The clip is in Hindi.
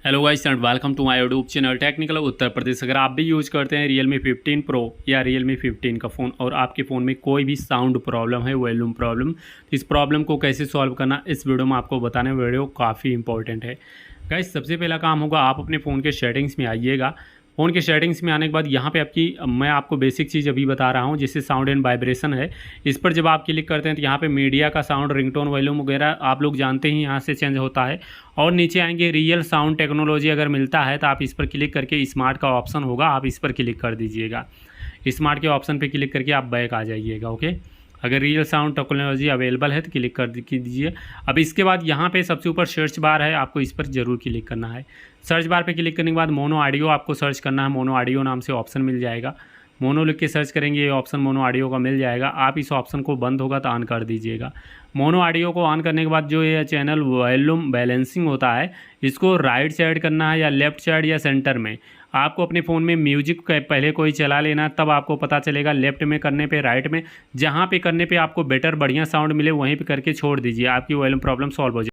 Hello guys and welcome to my YouTube channel technical Uttar Pradesh. अगर आप भी यूज़ करते हैं Realme 15 Pro या Realme 15 का फ़ोन और आपके फ़ोन में कोई भी साउंड प्रॉब्लम है, वॉल्यूम प्रॉब्लम, तो इस प्रॉब्लम को कैसे सॉल्व करना इस वीडियो में आपको बताने। वीडियो काफ़ी इंपॉर्टेंट है गाइस। सबसे पहला काम होगा, आप अपने फ़ोन के सेटिंग्स में आइएगा। फ़ोन के सेटिंग्स में आने के बाद यहाँ पे मैं आपको बेसिक चीज़ अभी बता रहा हूँ, जिससे साउंड एंड वाइब्रेशन है। इस पर जब आप क्लिक करते हैं तो यहाँ पे मीडिया का साउंड, रिंगटोन, वॉल्यूम वगैरह आप लोग जानते ही यहाँ से चेंज होता है। और नीचे आएंगे रियल साउंड टेक्नोलॉजी, अगर मिलता है तो आप इस पर क्लिक करके स्मार्ट का ऑप्शन होगा, आप इस पर क्लिक कर दीजिएगा। स्मार्ट के ऑप्शन पर क्लिक करके आप बैक आ जाइएगा। ओके, अगर रियल साउंड टेक्नोलॉजी अवेलेबल है तो क्लिक कर दीजिए। अब इसके बाद यहाँ पे सबसे ऊपर सर्च बार है, आपको इस पर ज़रूर क्लिक करना है। सर्च बार पे क्लिक करने के बाद मोनो ऑडियो आपको सर्च करना है। मोनो ऑडियो नाम से ऑप्शन मिल जाएगा, मोनो लिख के सर्च करेंगे, ये ऑप्शन मोनो ऑडियो का मिल जाएगा। आप इस ऑप्शन को बंद होगा तो ऑन कर दीजिएगा। मोनो ऑडियो को ऑन करने के बाद जो ये चैनल वॉल्यूम बैलेंसिंग होता है, इसको राइट साइड करना है या लेफ्ट साइड या सेंटर में। आपको अपने फ़ोन में म्यूजिक पहले कोई चला लेना, तब आपको पता चलेगा। लेफ्ट में करने पे, राइट में, जहाँ पे करने पे आपको बेटर बढ़िया साउंड मिले वहीं पे करके छोड़ दीजिए, आपकी वॉल्यूम प्रॉब्लम सॉल्व हो जाए।